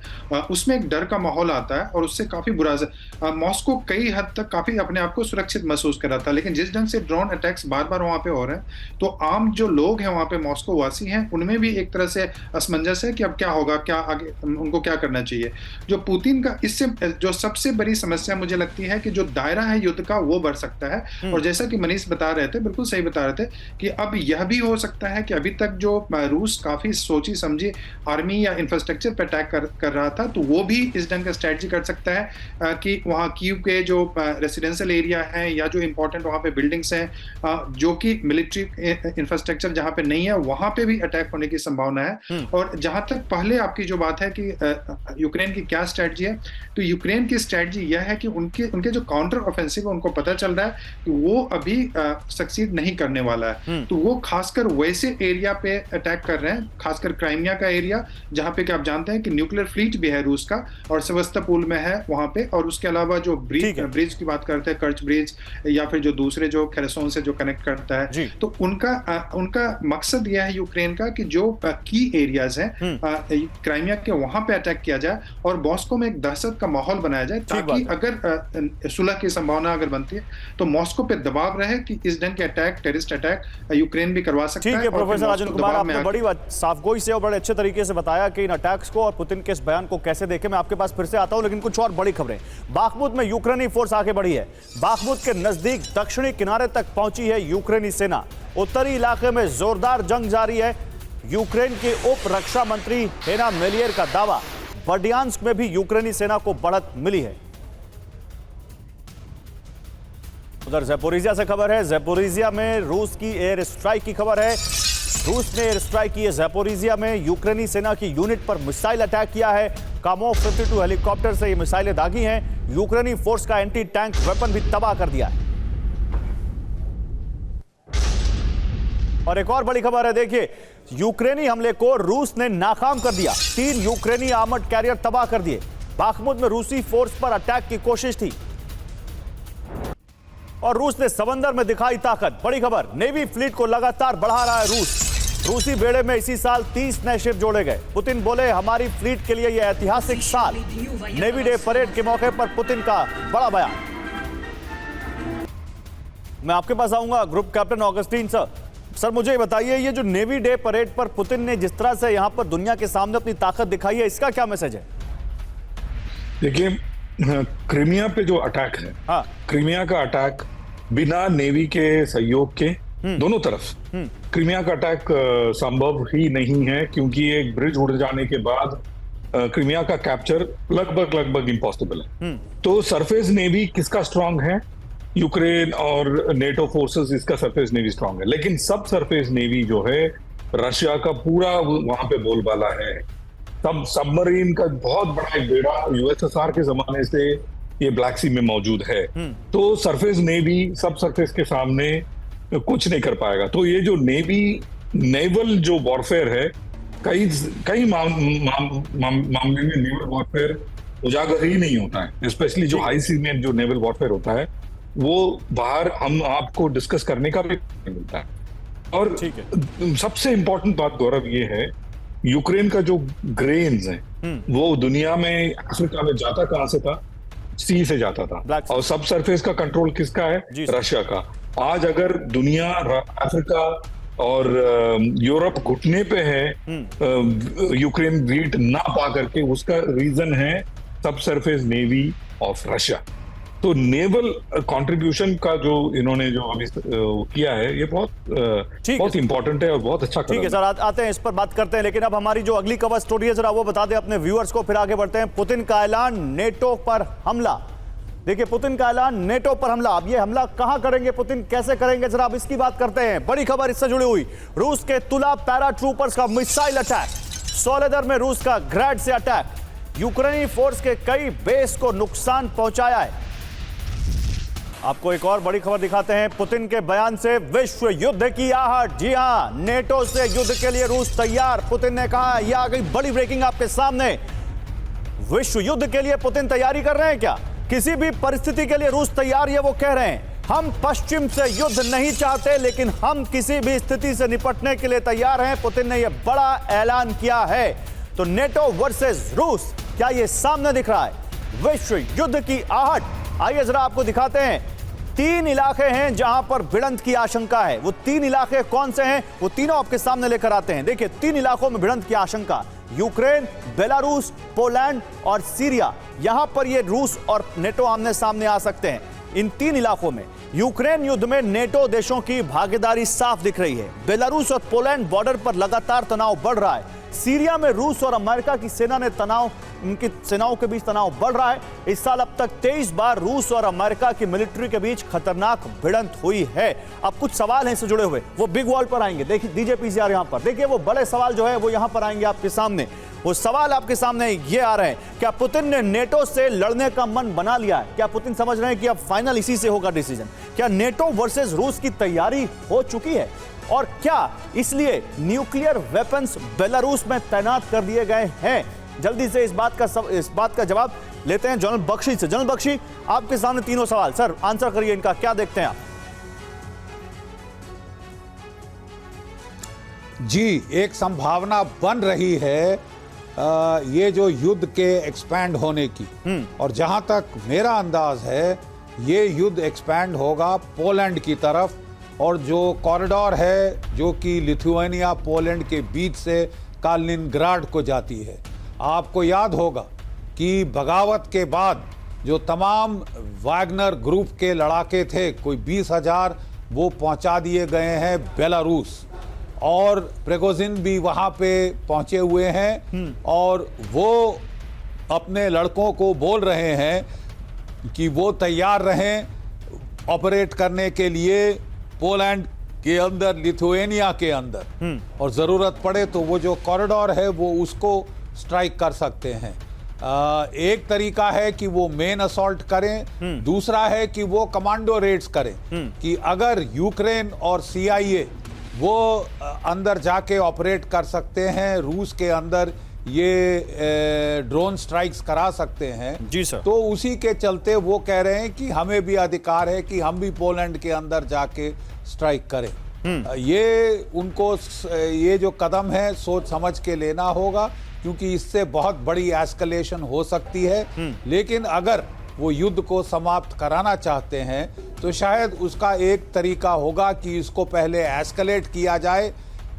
उसमें एक डर का माहौल आता है और उससे काफी बुरा असर। मॉस्को कई हद तक काफी अपने आप को सुरक्षित महसूस कर रहा था, लेकिन जिस ढंग से ड्रोन अटैक्स बार बार वहाँ पे हो रहे हैं तो आम जो लोग हैं वहाँ पे मॉस्को वासी हैं उनमें भी एक तरह से असमंजस है कि अब क्या होगा, क्या आगे उनको क्या करना चाहिए। जो पुतिन का इससे जो सबसे बड़ी समस्या मुझे लगती है कि जो दायरा है युद्ध का वो बढ़ सकता है। और जैसा कि मनीष बता रहे थे, बिल्कुल सही बता रहे थे कि अब यह भी हो सकता है कि अभी तक जो रूस काफी सोची समझी आर्मी या इंफ्रास्ट्रक्चर पर अटैक कर रहा था, तो वो भी इस ढंग का स्ट्रेटजी कर सकता है कि वहाँ कीव के जो रेसिडेंशियल एरिया है या जो इंपॉर्टेंट वहाँ पे बिल्डिंग्स हैं जो कि मिलिट्री इंफ्रास्ट्रक्चर जहाँ पे नहीं है वहाँ पे भी अटैक होने की संभावना है। और जहां तक पहले आपकी जो बात है कि यूक्रेन की क्या स्ट्रेटजी है, तो यूक्रेन की स्ट्रेटजी यह है कि उनके जो काउंटर ऑफेंसिव है उनको पता चल रहा है कि वो अभी सक्सीड नहीं करने वाला है। तो वो खासकर वैसे एरिया पे अटैक कर रहे हैं, खासकर क्राइमिया का एरिया जहां पे कि आप जानते हैं कि न्यूक्लियर फ्लीट भी है रूस का और सेवास्तोपोल में है वहां पे। और उसके अलावा जो ब्रिज की बात करते हैं, कर्च ब्रिज या फिर जो दूसरे जो खेरसोन से जो कनेक्ट करता है, तो उनका मकसद यह है यूक्रेन का कि जो की एरियाज हैं क्राइमिया के वहां पे अटैक किया जाए और मॉस्को में एक दहशत का माहौल बनाया जाए, ताकि अगर सुलह की संभावना अगर बनती है तो मॉस्को पे दबाव रहे कि इस ढंग के अटैक, टेररिस्ट अटैक यूक्रेन भी करवा सकता है। ठीक है प्रोफेसर राजन कुमार, आपने बड़ी साफगोई से और बड़े अच्छे तरीके से बताया कि इन अटैक्स को और पुतिन के इस बयान को कैसे देखें। मैं आपके पास फिर से आता हूं, लेकिन कुछ और बड़ी खबरें। बाखमुत में यूक्रेनी फोर्स आगे बढ़ी है। बाखमुत के नजदीक दक्षिणी किनारे तक पहुंची है यूक्रेनी सेना। उत्तरी इलाके में जोरदार जंग जारी है। यूक्रेन के उप रक्षा मंत्री हेना मेलियर का दावा, बर्डियांस्क में भी यूक्रेनी सेना को बढ़त मिली है। उधर ज़ैपोरिज़िया से खबर है। ज़ैपोरिज़िया में रूस की एयर स्ट्राइक की खबर है। रूस ने एयर स्ट्राइक की है ज़ैपोरिज़िया में। यूक्रेनी सेना की यूनिट पर मिसाइल अटैक किया है। कामोव 52 हेलीकॉप्टर से ये मिसाइलें दागी हैं। यूक्रेनी फोर्स का एंटी टैंक वेपन भी तबाह कर दिया है। और एक और बड़ी खबर है, देखिए यूक्रेनी हमले को रूस ने नाकाम कर दिया। 3 यूक्रेनी आर्मर्ड कैरियर तबाह कर दिए। बाखमुत में रूसी फोर्स पर अटैक की कोशिश थी और रूस ने समंदर में दिखाई ताकत। बड़ी खबर, नेवी फ्लीट को लगातार बढ़ा रहा है रूस। रूसी बेड़े में इसी साल 30 नए शिप जोड़े गए। पुतिन बोले, हमारी फ्लीट के लिए यह ऐतिहासिक साल। नेवी डे परेड के मौके पर पुतिन का बड़ा बयान। मैं आपके पास आऊंगा ग्रुप कैप्टन ऑगस्टीन सर, मुझे बताइए ये जो नेवी डे परेड पर पुतिन ने जिस तरह से यहां पर दुनिया के सामने अपनी ताकत दिखाई है, इसका क्या मैसेज है? देखिए, क्रीमिया पे जो अटैक है, क्रीमिया का अटैक बिना नेवी के सहयोग के दोनों तरफ क्रीमिया का अटैक संभव ही नहीं है, क्योंकि एक ब्रिज उड़ जाने के बाद क्रीमिया का कैप्चर लगभग इम्पॉसिबल है। तो सरफेस नेवी किसका स्ट्रांग है? यूक्रेन और नेटो फोर्सेस, इसका सरफेस नेवी स्ट्रांग है। लेकिन सब सरफेस नेवी जो है रशिया का पूरा वहां पे बोलबाला है। तब सबमरीन का बहुत बड़ा एक बेड़ा यूएसएसआर के जमाने से ये ब्लैक सी में मौजूद है। तो सरफेस नेवी सब सरफेस के सामने कुछ नहीं कर पाएगा। तो ये जो नेवल जो वॉरफेयर है, कई मामले में नेवल वॉरफेयर उजागर ही नहीं होता है। स्पेशली जो हाई सी में जो नेवल वॉरफेयर होता है वो बाहर हम आपको डिस्कस करने का भी मिलता है। और सबसे इंपॉर्टेंट बात गौरव ये है, यूक्रेन का जो ग्रेन्स है वो दुनिया में, अफ्रीका में जाता कहां से था? सी से जाता था। और सब सरफेस का कंट्रोल किसका है? रशिया का। आज अगर दुनिया अफ्रीका और यूरोप घुटने पे है यूक्रेन जीत ना पा करके। उसका रीजन है सब सरफेस नेवी ऑफ रशिया। तो नेवल कंट्रीब्यूशन का जो इन्होंने जो अभी किया है ये बहुत इंपॉर्टेंट है और बहुत अच्छा। ठीक है सर, आते हैं इस पर बात करते हैं, लेकिन अब हमारी जो अगली कवर स्टोरी है जरा वो बता दें अपने व्यूअर्स को, फिर आगे बढ़ते हैं। पुतिन का ऐलान, नेटो पर हमला। देखिए पुतिन का ऐलान, नेटो पर हमला। अब ये हमला कहां करेंगे पुतिन, कैसे करेंगे, जरा अब इसकी बात करते हैं। बड़ी खबर इससे जुड़ी हुई, रूस के तुला पैराट्रूपर्स का मिसाइल अटैक, सोलेदर में रूस का ग्रैड से अटैक, यूक्रेनी फोर्स के कई बेस को नुकसान पहुंचाया है। आपको एक और बड़ी खबर दिखाते हैं, पुतिन के बयान से विश्व युद्ध की आहट। जी हां, नेटो से युद्ध के लिए रूस तैयार, पुतिन ने कहा। यह आ गई बड़ी ब्रेकिंग आपके सामने। विश्व युद्ध के लिए पुतिन तैयारी कर रहे हैं क्या? किसी भी परिस्थिति के लिए रूस तैयार, ये वो कह रहे हैं। हम पश्चिम से युद्ध नहीं चाहते, लेकिन हम किसी भी स्थिति से निपटने के लिए तैयार हैं, पुतिन ने यह बड़ा ऐलान किया है। तो नेटो वर्सेस रूस, क्या यह सामने दिख रहा है? विश्व युद्ध की आहट। आइए जरा आपको दिखाते हैं। 3 इलाके हैं जहां पर भिड़ंत की आशंका है। वो 3 इलाके कौन से हैं, वो तीनों आपके सामने लेकर आते हैं। देखिए 3 इलाकों में भिड़ंत की आशंका, यूक्रेन, बेलारूस, पोलैंड और सीरिया। यहां पर ये रूस और नेटो आमने सामने आ सकते हैं। इन 3 इलाकों में यूक्रेन युद्ध में नेटो देशों की भागीदारी साफ दिख रही है। बेलारूस और पोलैंड बॉर्डर पर लगातार तनाव बढ़ रहा है। सीरिया में रूस और अमेरिका की सेना ने उनकी सेनाओं के बीच तनाव बढ़ रहा है। इस साल अब तक 23 बार रूस और अमेरिका की मिलिट्री के बीच खतरनाक भिड़ंत हुई है। अब कुछ सवाल हैं इससे जुड़े हुए, वो बिग वॉल पर आएंगे। देखिए दीजिए पीसीआर यहां पर, देखिए वो बड़े सवाल जो है वो यहां पर आएंगे आपके सामने। वो सवाल आपके सामने ये आ रहे हैं, क्या पुतिन ने नेटो से लड़ने का मन बना लिया है? क्या पुतिन समझ रहे हैं कि अब फाइनल इसी से होगा डिसीजन? क्या नेटो वर्सेस रूस की तैयारी हो चुकी है? और क्या इसलिए न्यूक्लियर वेपन्स बेलारूस में तैनात कर दिए गए हैं? जल्दी से इस बात का जवाब लेते हैं जनरल बख्शी से। जनरल बख्शी, आपके सामने तीनों सवाल, सर आंसर करिए इनका, क्या देखते हैं आप? जी, एक संभावना बन रही है ये जो युद्ध के एक्सपैंड होने की, और जहां तक मेरा अंदाज है ये युद्ध एक्सपैंड होगा पोलैंड की तरफ, और जो कॉरिडोर है जो कि लिथुआनिया पोलैंड के बीच से कालिनिनग्राड को जाती है। आपको याद होगा कि बगावत के बाद जो तमाम वैगनर ग्रुप के लड़ाके थे, कोई 20,000 वो पहुंचा दिए गए हैं बेलारूस, और प्रिगोजिन भी वहां पे पहुंचे हुए हैं, और वो अपने लड़कों को बोल रहे हैं कि वो तैयार रहें ऑपरेट करने के लिए पोलैंड के अंदर, लिथुआनिया के अंदर, और ज़रूरत पड़े तो वो जो कॉरिडोर है वो उसको स्ट्राइक कर सकते हैं। एक तरीका है कि वो मेन असॉल्ट करें, दूसरा है कि वो कमांडो रेड्स करें, कि अगर यूक्रेन और CIA वो अंदर जाके ऑपरेट कर सकते हैं, रूस के अंदर ये ड्रोन स्ट्राइक्स करा सकते हैं जी सर, तो उसी के चलते वो कह रहे हैं कि हमें भी अधिकार है कि हम भी पोलैंड के अंदर जाके स्ट्राइक करें। ये उनको ये जो कदम है सोच समझ के लेना होगा, क्योंकि इससे बहुत बड़ी एस्केलेशन हो सकती है। लेकिन अगर वो युद्ध को समाप्त कराना चाहते हैं तो शायद उसका एक तरीका होगा कि इसको पहले एस्केलेट किया जाए,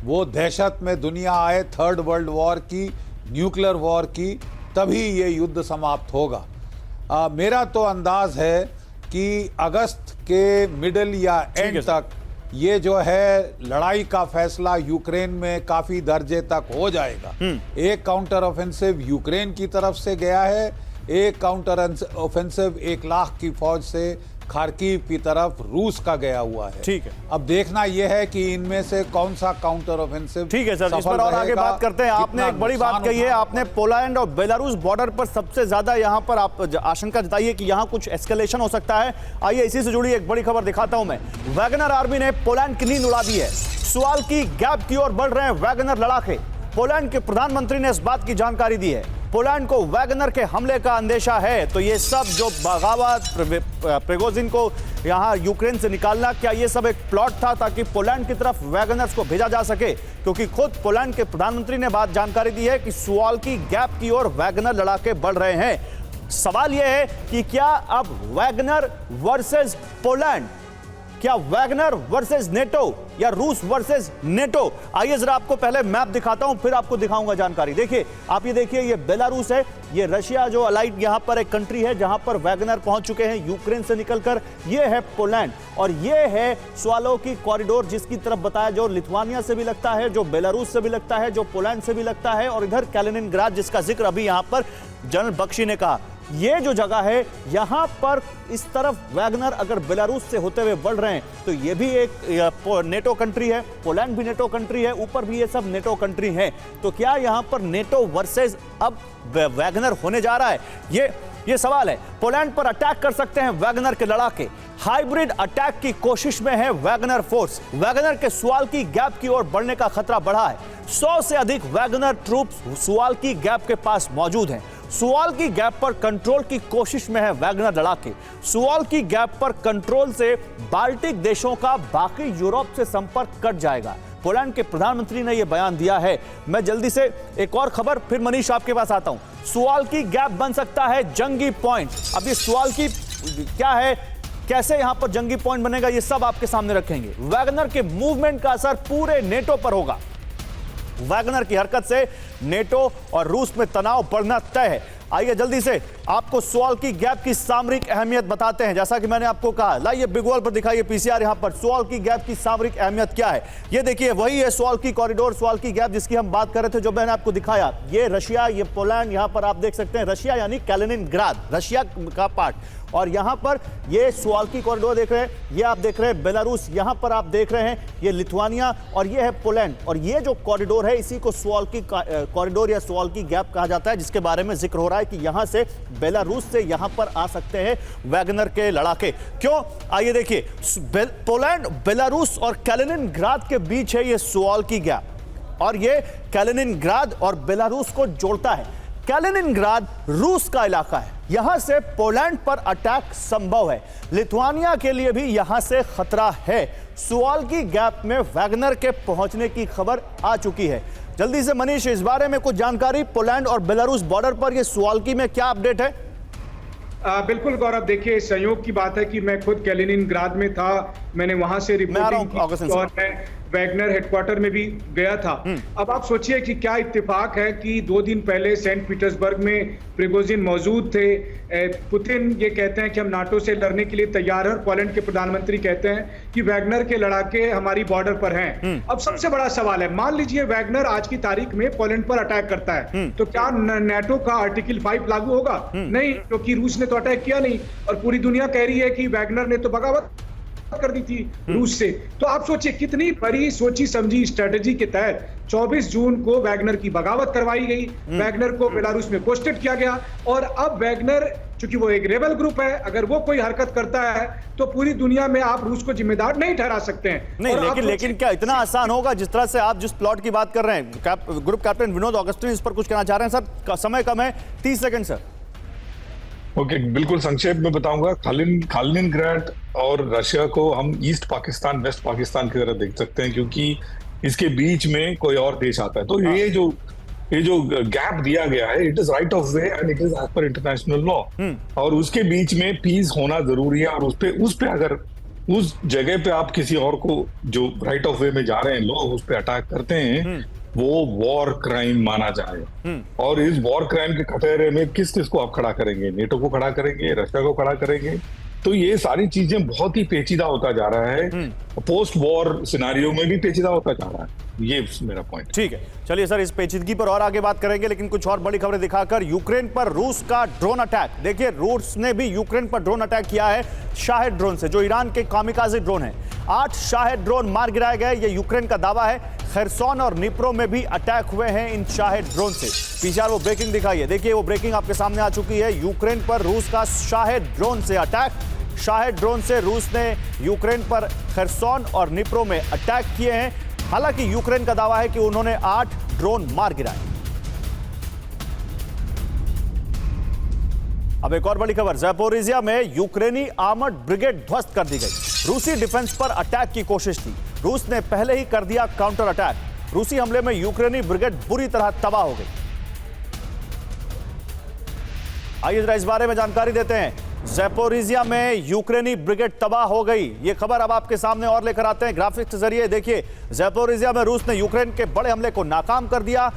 वो दहशत में दुनिया आए, 3rd वर्ल्ड वॉर की, न्यूक्लियर वॉर की, तभी ये युद्ध समाप्त होगा। मेरा तो अंदाज है कि अगस्त के मिडल या एंड तक ये जो है लड़ाई का फैसला यूक्रेन में काफी दर्जे तक हो जाएगा। एक काउंटर ऑफेंसिव यूक्रेन की तरफ से गया है, एक काउंटर ऑफेंसिव 1 लाख की फौज से खार्किव की तरफ रूस का गया हुआ है। ठीक है, अब देखना यह है कि इनमें से कौन सा काउंटर ऑफेंसिव। ठीक है सर, इस पर और आगे बात करते हैं। आपने एक बड़ी बात कही है, आपने पोलैंड और बेलारूस बॉर्डर पर सबसे ज्यादा यहाँ पर आप आशंका जताइए कि यहाँ कुछ एस्केलेशन हो सकता है। आइए इसी से जुड़ी एक बड़ी खबर दिखाता हूं मैं। वैगनर आर्मी ने पोलैंड की नींद उड़ा दी है। सुवाल की गैप की ओर बढ़ रहे हैं वैगनर लड़ाके। पोलैंड के प्रधानमंत्री ने इस बात की जानकारी दी है। पोलैंड को वैगनर के हमले का अंदेशा है, तो ये सब जो बगावत, प्रिगोजिन को यहाँ यूक्रेन से निकालना, क्या ये सब एक प्लॉट था ताकि पोलैंड की तरफ वैगनर्स को भेजा जा सके? क्योंकि खुद पोलैंड के प्रधानमंत्री ने बात जानकारी दी है कि सुवाल की गैप की ओर वैगनर लड़ाके बढ़ रहे हैं। सवाल यह है कि क्या अब वैगनर वर्सेस पोलैंड क्या वैगनर वर्सेस नेटो या रूस वर्सेस नेटो? आइए जरा आपको पहले मैप दिखाता हूं, फिर आपको दिखाऊंगा जानकारी। देखिए, आप ये देखिए, ये बेलारूस है, ये रशिया जो अलाइड यहां पर एक कंट्री है जहां पर वैगनर पहुंच चुके हैं यूक्रेन से निकलकर। ये है पोलैंड और ये है स्वालोकी कॉरिडोर, जिसकी तरफ बताया जो लिथुआनिया से भी लगता है, जो बेलारूस से भी लगता है, जो पोलैंड से भी लगता है, और इधर कैलिनिनग्राड जिसका जिक्र अभी यहां पर जनरल बख्शी ने कहा। ये जो जगह है यहां पर इस तरफ वैगनर अगर बेलारूस से होते हुए बढ़ रहे हैं तो ये भी एक नेटो कंट्री है, पोलैंड भी नेटो कंट्री है, ऊपर भी ये सब नेटो कंट्री हैं। तो क्या यहां पर नेटो वर्सेस अब वैगनर होने जा रहा है? ये सवाल है। पोलैंड पर अटैक कर सकते हैं वैगनर के लड़ाके। हाइब्रिड अटैक की कोशिश में है वैगनर फोर्स। वैगनर के सुवाल्की गैप की ओर बढ़ने का खतरा बढ़ा है। 100 से अधिक वैगनर ट्रूप्स सुवाल्की गैप के पास मौजूद हैं। सुवाल्की गैप पर कंट्रोल की कोशिश में है वैगनर लड़ाके। सुवाल्की गैप पर कंट्रोल से बाल्टिक देशों का बाकी यूरोप से संपर्क कट जाएगा। पोलैंड के प्रधानमंत्री ने यह बयान दिया है। मैं जल्दी से एक और खबर, फिर मनीष आपके पास आता हूं। सुवाल्की गैप बन सकता है जंगी पॉइंट। अब ये सुवाल्की क्या है, कैसे यहां पर जंगी पॉइंट बनेगा, ये सब आपके सामने रखेंगे। वैगनर के मूवमेंट का असर पूरे नेटो पर होगा। वैगनर की हरकत से नेटो और रूस में तनाव बढ़ना तय है। आइए जल्दी से आपको सुवाल्की गैप की सामरिक अहमियत बताते हैं। जैसा कि मैंने आपको कहा, लाइए बिग वॉल पर दिखाइए पीसीआर, यहां पर सुवाल्की गैप की सामरिक अहमियत क्या है। ये देखिए, वही है सुवाल्की कॉरिडोर, सुवाल्की गैप जिसकी हम बात कर रहे थे, जो मैंने आपको दिखाया। ये रशिया, ये पोलैंड, यहां पर आप देख सकते हैं रशिया यानी कैलिनिनग्राड, रशिया का पार्ट, और यहां पर ये सुवाल्की कॉरिडोर देख रहे हैं, ये आप देख रहे हैं बेलारूस, यहां पर आप देख रहे हैं ये लिथुआनिया, और ये है पोलैंड। और ये जो कॉरिडोर है इसी को सुवाल्की कॉरिडोर या सुवाल्की गैप कहा जाता है, जिसके बारे में जिक्र हो रहा है कि यहां से बेलारूस से यहां पर आ सकते हैं वैगनर के लड़ाके। क्यों? आइए देखिए, पोलैंड, बेलारूस और कैलिनिनग्राड के बीच है ये सुवाल्की गैप, और ये कैलिनिनग्राड और बेलारूस को जोड़ता है। कैलिनिनग्राड रूस का इलाका है, यहां से पोलैंड पर अटैक संभव है। लिथुआनिया के लिए भी यहां से खतरा है। सुवाल्की गैप में वैगनर के पहुंचने की खबर आ चुकी है। जल्दी से मनीष, इस बारे में कुछ जानकारी, पोलैंड और बेलारूस बॉर्डर पर ये सुवाल्की में क्या अपडेट है? बिल्कुल गौरव, देखिए संयोग की बात है कि मैं खुद कैलिनिनग्राड में था, मैंने वहां से रिपोर्टिंग की और मैं वैगनर हेडक्वार्टर में भी गया था। अब आप सोचिए कि क्या इत्तेफाक है कि 2 दिन पहले सेंट पीटर्सबर्ग में प्रिगोजिन मौजूद थे। पुतिन ये कहते हैं कि हम नाटो से लड़ने के लिए तैयार हैं, और पोलैंड के प्रधानमंत्री कहते हैं कि वैगनर के लड़ाके हमारी बॉर्डर पर हैं। अब सबसे बड़ा सवाल है, मान लीजिए वैगनर आज की तारीख में पोलैंड पर अटैक करता है, तो क्या नाटो का आर्टिकल 5 लागू होगा? नहीं, क्योंकि रूस ने तो अटैक किया नहीं, और पूरी दुनिया कह रही है कि वैगनर ने तो बगावत कर दी थी रूस से। तो आप सोचिए कितनी बड़ी सोची समझी स्ट्रेटेजी के तहत 24 जून को वैगनर की बगावत करवाई गई, वैगनर को बेलारूस में पोस्टेड किया गया, और अब वैगनर चूंकि वो एक रेबल ग्रुप है, अगर वो कोई हरकत करता है तो पूरी दुनिया में आप रूस को जिम्मेदार नहीं ठहरा सकते हैं। नहीं, लेकिन क्या इतना आसान होगा जिस तरह से आप जिस प्लॉट की बात कर रहे हैं? ग्रुप कैप्टन विनोद ऑगस्टिन इस पर कुछ कहना चाह रहे हैं सर? समय कम है, 30 सेकंड सर। ओके, बिल्कुल संक्षेप में बताऊंगा। कैलिनिनग्राड और रशिया को हम ईस्ट पाकिस्तान, वेस्ट पाकिस्तान की तरह देख सकते हैं, क्योंकि इसके बीच में कोई और देश आता है। तो ये जो गैप दिया गया है, it is right of way and it is as per international law, और उसके बीच में पीस होना जरूरी है। और उस पे अगर उस जगह पे आप किसी और को जो राइट ऑफ वे में जा रहे हैं लोग उस पे अटैक करते हैं, वो वॉर क्राइम माना जाए। और इस वॉर क्राइम के कटघरे में किस किस को आप खड़ा करेंगे? नेटो को खड़ा करेंगे, रशिया को खड़ा करेंगे? तो ये सारी चीजें बहुत ही पेचीदा होता जा रहा है, पोस्ट वॉर सिनारियो में भी पेचीदा होता जा रहा है। ये मेरा पॉइंट। ठीक है, चलिए सर, इस पेचीदगी पर और आगे बात करेंगे, लेकिन कुछ और बड़ी खबरें दिखाकर यूक्रेन पर रूस का ड्रोन अटैक। देखिए, रूस ने भी यूक्रेन पर ड्रोन अटैक किया है शाहेद ड्रोन से, जो ईरान के कामिकाज़े ड्रोन है। 8 शाहेद ड्रोन मार गिराए गए, ये यूक्रेन का दावा है। खरसोन और निप्रो में भी अटैक हुए हैं इन शाहेद ड्रोन से। पीछे वो ब्रेकिंग दिखाइए, देखिए वो ब्रेकिंग आपके सामने आ चुकी है। यूक्रेन पर रूस का शाहेद ड्रोन से अटैक। शाहेद ड्रोन से रूस ने यूक्रेन पर खरसोन और निप्रो में अटैक किए हैं। हालांकि यूक्रेन का दावा है कि उन्होंने 8 ड्रोन मार गिराए। अब एक और बड़ी खबर, ज़ैपोरिजिया में यूक्रेनी आर्मर्ड ब्रिगेड ध्वस्त कर दी गई। रूसी डिफेंस पर अटैक की कोशिश थी, रूस ने पहले ही कर दिया काउंटर अटैक। रूसी हमले में यूक्रेनी ब्रिगेड बुरी तरह तबाह हो गई। आइए जरा इस बारे में जानकारी देते हैं। ज़ैपोरिजिया में यूक्रेनी ब्रिगेड तबाह हो गई। ये खबर अब आपके सामने और लेकर आते हैं ग्राफिक्स के जरिए। देखिए, ज़ैपोरिजिया में रूस ने यूक्रेन के बड़े हमले को नाकाम कर दिया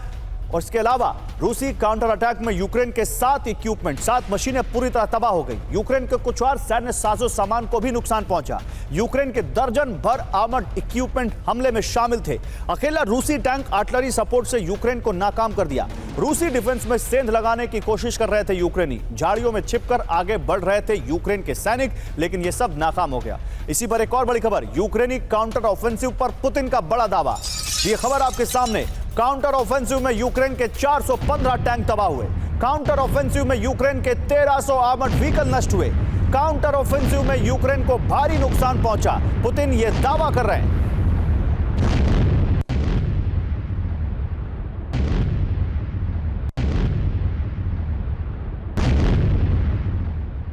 और इसके अलावा रूसी काउंटर अटैक में यूक्रेन के 7 इक्विपमेंट, 7 मशीनें पूरी तरह तबाह हो गई। यूक्रेन के कुछ और सैन्य साजो सामान को भी नुकसान पहुंचा। यूक्रेन के दर्जन भर आर्मर्ड इक्विपमेंट हमले में शामिल थे। अकेला रूसी टैंक आर्टिलरी सपोर्ट से यूक्रेन को नाकाम कर दिया। रूसी डिफेंस में सेंध लगाने की कोशिश कर रहे थे यूक्रेनी। झाड़ियों में छिपकर आगे बढ़ रहे थे यूक्रेन के सैनिक, लेकिन यह सब नाकाम हो गया। इसी पर एक और बड़ी खबर, यूक्रेनी काउंटर ऑफेंसिव पर पुतिन का बड़ा दावा। ये खबर आपके सामने। काउंटर ऑफेंसिव में यूक्रेन के 415 टैंक तबाह हुए। काउंटर ऑफेंसिव में यूक्रेन के 1300 आर्मर्ड व्हीकल नष्ट हुए। काउंटर ऑफेंसिव में यूक्रेन को भारी नुकसान पहुंचा। पुतिन ये दावा कर रहे हैं।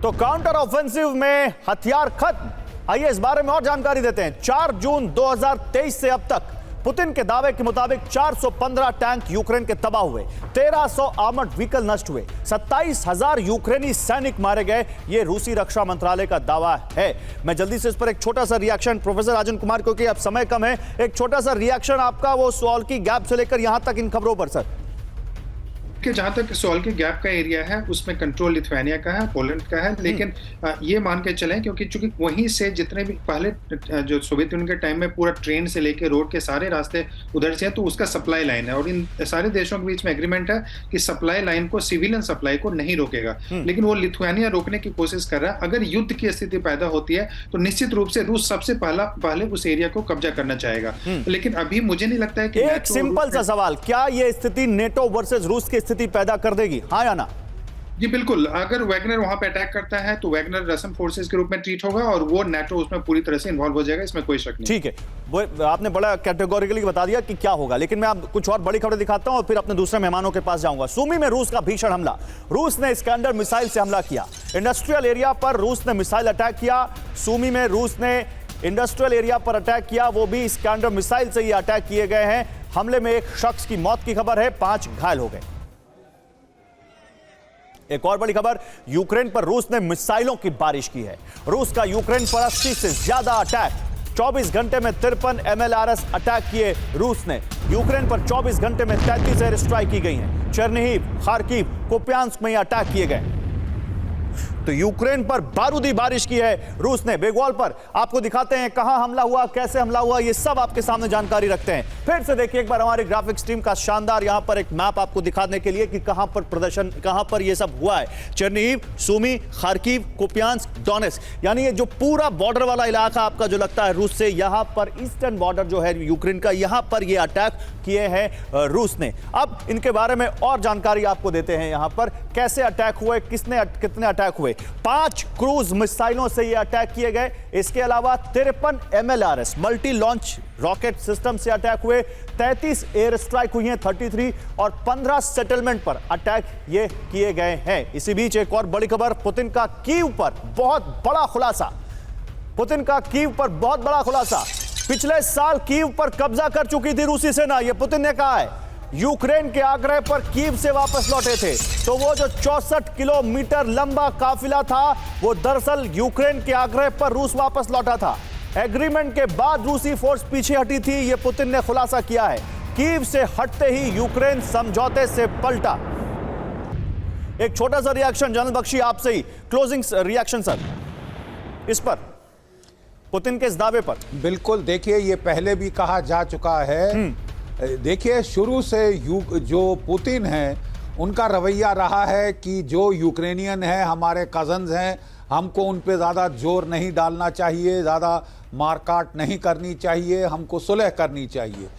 तो काउंटर ऑफेंसिव में हथियार खत्म। आइए इस बारे में और जानकारी देते हैं। 4 जून 2023 से अब तक पुतिन के दावे के मुताबिक 415 टैंक यूक्रेन के तबाह हुए, 1300 आर्मर्ड व्हीकल नष्ट हुए, 27,000 यूक्रेनी सैनिक मारे गए। यह रूसी रक्षा मंत्रालय का दावा है। मैं जल्दी से इस पर एक छोटा सा रिएक्शन, प्रोफेसर राजन कुमार, क्योंकि अब समय कम है, एक छोटा सा रिएक्शन आपका वो सवाल की गैप से लेकर यहां तक इन खबरों पर सर। कि जहां तक सोल के गैप का एरिया है उसमें कंट्रोल लिथुआनिया का है, पोलैंड का है, लेकिन ये मान के चलें क्योंकि चूंकि वहीं से जितने भी पहले जो सोवियत यूनियन के टाइम में पूरा ट्रेन से लेके रोड के सारे रास्ते उधर से हैं, तो उसका सप्लाई लाइन है और इन सारे देशों के बीच में एग्रीमेंट है कि सप्लाई लाइन को, सिविलियन सप्लाई को नहीं रोकेगा। लेकिन वो लिथुआनिया रोकने की कोशिश कर रहा है। अगर युद्ध की स्थिति पैदा होती है तो निश्चित रूप से रूस सबसे पहले उस एरिया को कब्जा करना चाहेगा। लेकिन अभी मुझे नहीं लगता है कि एक सिंपल सा सवाल, क्या यह स्थिति नेटो वर्सेस रूस की स्थिति पैदा कर देगी, हाँ या ना? जी बिल्कुल। अगर वैगनर वहां पे अटैक करता है तो वैगनर रसम फोर्सेस के रूप में ट्रीट होगा और वो नाटो उसमें पूरी तरह से इन्वॉल्व हो जाएगा, इसमें कोई शक नहीं। ठीक है, वो आपने बड़ा कैटेगोरिकली बता दिया कि क्या होगा, लेकिन मैं आप कुछ और बड़ी खबरें दिखाता हूं और फिर अपने दूसरे मेहमानों के पास जाऊंगा। सूमी में रूस का भीषण हमला। रूस ने इस्कैंडर मिसाइल से हमला किया। इंडस्ट्रियल एरिया पर रूस ने मिसाइल अटैक किया। सूमी में रूस ने इंडस्ट्रियल एरिया पर अटैक किया, वो भी इस्कैंडर मिसाइल से ये अटैक किए गए हैं। हमले में एक शख्स की मौत की खबर है, 5 घायल हो गए। एक और बड़ी खबर, यूक्रेन पर रूस ने मिसाइलों की बारिश की है। रूस का यूक्रेन पर 80 से ज्यादा अटैक। 24 घंटे में 53 MLRS अटैक किए रूस ने। यूक्रेन पर 24 घंटे में 33 एयर स्ट्राइक की गई हैं। चेर्निहिव, खार्किव, कुपियांस्क में ये अटैक किए गए। तो यूक्रेन पर बारूदी बारिश की है रूस ने। बेगवॉल पर आपको दिखाते हैं कहां हमला हुआ, कैसे हमला हुआ, ये सब आपके सामने जानकारी रखते हैं। फिर से देखिए एक बार हमारे ग्राफिक्स टीम का शानदार यहां पर एक मैप आपको दिखाने के लिए कि कहां पर प्रदर्शन, कहां पर ये सब हुआ है। चेर्निहिव, सूमी, खार्किव, कुपियांस्क, डोनेत्स्क, यानी ये जो पूरा बॉर्डर वाला इलाका आपका जो लगता है रूस से, यहां पर ईस्टर्न बॉर्डर जो है यूक्रेन का, यहां पर ये अटैक किए हैं रूस ने। अब इनके बारे में और जानकारी आपको देते हैं। यहां पर कैसे अटैक हुए, कितने अटैक हुए। 5 क्रूज मिसाइलों से ये अटैक किए गए। इसके अलावा 53 MLRS multi launch rocket system से अटैक हुए। 33 एयर स्ट्राइक हुई हैं, 33, और 15 सेटलमेंट पर अटैक ये किए गए हैं। इसी बीच एक और बड़ी खबर, पुतिन का कीव पर बहुत बड़ा खुलासा। पुतिन का कीव पर बहुत बड़ा खुलासा। पिछले साल कीव पर कब्जा कर चुकी थी रूसी सेना, यह पुतिन ने कहा है। यूक्रेन के आग्रह पर कीव से वापस लौटे थे। तो वो जो 64 किलोमीटर लंबा काफिला था, वो दरअसल यूक्रेन के आग्रह पर रूस वापस लौटा था। एग्रीमेंट के बाद रूसी फोर्स पीछे हटी थी, ये पुतिन ने खुलासा किया है। कीव से हटते ही यूक्रेन समझौते से पलटा। एक छोटा सा रिएक्शन जनरल बख्शी आपसे ही, क्लोजिंग रिएक्शन सर इस पर, पुतिन के इस दावे पर। बिल्कुल, देखिए ये पहले भी कहा जा चुका है। देखिए शुरू से जो पुतिन है उनका रवैया रहा है कि जो यूक्रेनियन है हमारे कजन्स हैं, हमको उन पे ज़्यादा जोर नहीं डालना चाहिए, ज़्यादा मारकाट नहीं करनी चाहिए, हमको सुलह करनी चाहिए।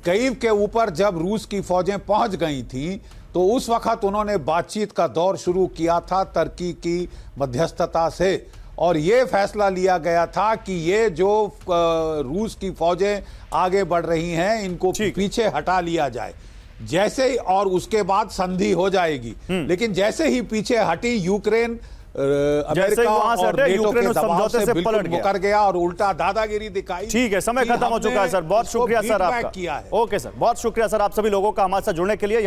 कीव के ऊपर जब रूस की फौजें पहुंच गई थी तो उस वक्त उन्होंने बातचीत का दौर शुरू किया था तुर्की की मध्यस्थता से, और ये फैसला लिया गया था कि ये जो रूस की फौजें आगे बढ़ रही हैं इनको पीछे हटा लिया जाए जैसे ही, और उसके बाद संधि हो जाएगी। लेकिन जैसे ही पीछे हटी यूक्रेन अमेरिका और नेटो के दबाव से बिल्कुल मुकर गया और उल्टा दादागिरी दिखाई। ठीक है, समय खत्म हो चुका है सर, बहुत शुक्रिया सर आपका। ओके सर, बहुत शुक्रिया सर आप सभी लोगों का हमारे साथ जुड़ने के लिए।